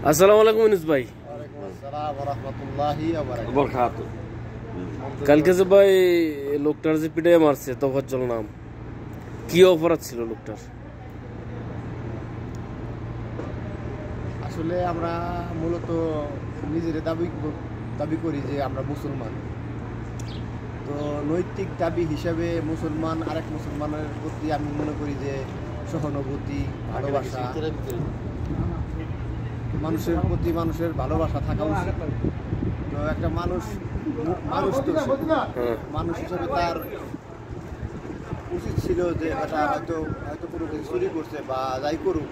আসসালামু আলাইকুম ইউনুস ভাই। ওয়ালাইকুম আসসালাম ওয়া রাহমাতুল্লাহি ওয়া বারাকাতুহু। কালকে যে ভাই লোকটার যে পিটাই মারছে তোফাজ্জল নাম, কি অপরাধ ছিল লোকটার? আসলে আমরা মূলত নিজের দাবি করি যে আমরা মুসলমান। তো নৈতিক দাবি হিসাবে মুসলমান আরেক মুসলমানের প্রতি আমি মনে করি যে সহানুভূতি, ভালোবাসা, মানুষের প্রতি মানুষের ভালোবাসা থাকা উচিত। তো একটা মানুষ তো মানুষ হিসাবে তার উচিত ছিল যে এটা হয়তো কোনো কিছু চুরি করছে বা যাই করুক,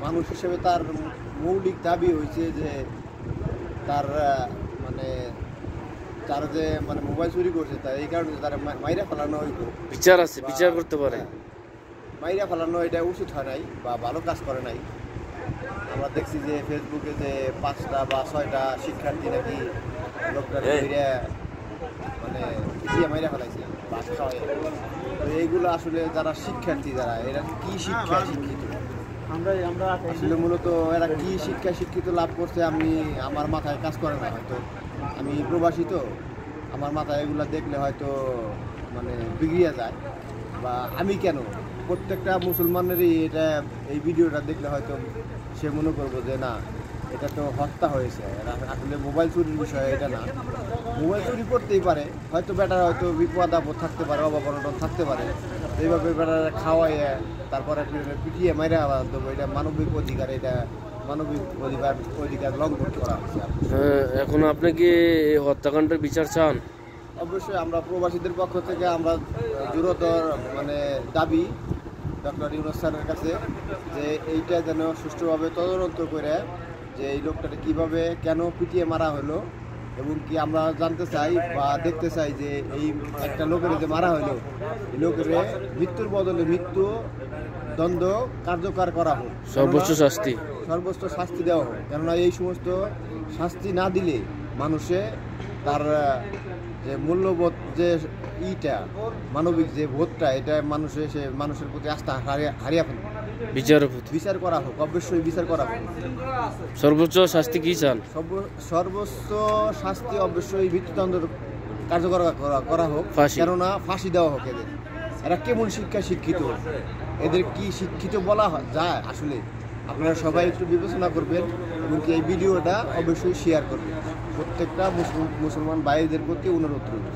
মানুষ হিসেবে তার মৌলিক দাবি হয়েছে যে তার মোবাইল চুরি করছে, তাই এই কারণে তার মাইরা ফেলানো হইত। বিচার আছে, বিচার করতে পারে। মাইরা ফেলানো এটা উচিত হয় নাই বা ভালো কাজ করে নাই। আমরা দেখছি যে ফেসবুকে যে 5টা বা 6টা শিক্ষার্থী নাকি লোকটা মাইরা ফেলাইছে বাস খাওয়াই। তো এইগুলো আসলে যারা শিক্ষার্থী, যারা এরা কি শিক্ষায় শিক্ষিত, আসলে মূলত এরা কি শিক্ষায় শিক্ষিত লাভ করছে আমার মাথায় কাজ করে না। হয়তো আমি প্রবাসী, তো আমার মাথায় এগুলো দেখলে হয়তো বিগড়িয়ে যায়। বা আমি কেন, প্রত্যেকটা মুসলমানেরই এই ভিডিওটা দেখলে হয়তো সে মনে করবো যে না, এটা তো হত্যা হয়েছে, আসলে মোবাইল চুরির বিষয় এটা না। মোবাইল চুরি করতেই পারে, হয়তো বেটার হয়তো বিপদ আপদ থাকতে পারে, অভাব-অনটন থাকতে পারে, এইভাবে বেটার খাওয়াইয়ে তারপরে পিটিয়ে মাইরা আবার দেবো, এটা মানবিক অধিকার, এটা মানবিক অধিকার লঙ্ঘন করা হচ্ছে। এখন আপনি কি হত্যাকাণ্ডের বিচার চান? অবশ্যই আমরা প্রবাসীদের পক্ষ থেকে আমরা জোরদার দাবি ডক্টর ইউনুস স্যারের কাছে যে এইটা যেন সুষ্ঠুভাবে তদন্ত করে যে এই লোকটাকে কীভাবে কেন পিটিয়ে মারা হলো, এবং কি আমরা জানতে চাই বা দেখতে চাই যে এই একটা লোকের যে মারা হলো, এই লোকের মৃত্যুর বদলে মৃত্যু দণ্ড কার্যকর করা হোক, সর্বোচ্চ শাস্তি দেওয়া হোক। কেননা এই সমস্ত শাস্তি না দিলে মানুষে তার যে মূল্যবোধ, যে মানবিক যে বোধটা, এটা মানুষের প্রতি আস্থা হারিয়ে ফেলবে। বিচার করা হোক, অবশ্যই বিচার করা হোক। সর্বোচ্চ শাস্তি কি চান? সর্বোচ্চ শাস্তি অবশ্যই মৃত্যুদণ্ড কার্যকর করা হোক, কেননা ফাঁসি দেওয়া হোক। এরা কেমন শিক্ষায় শিক্ষিত, এদের কি শিক্ষিত বলা যায়? আসলে আপনারা সবাই একটু বিবেচনা করবেন এবং এই ভিডিওটা অবশ্যই শেয়ার করবেন। প্রত্যেকটা মুসলমান ভাইদের প্রতি অনুরোধ রইল।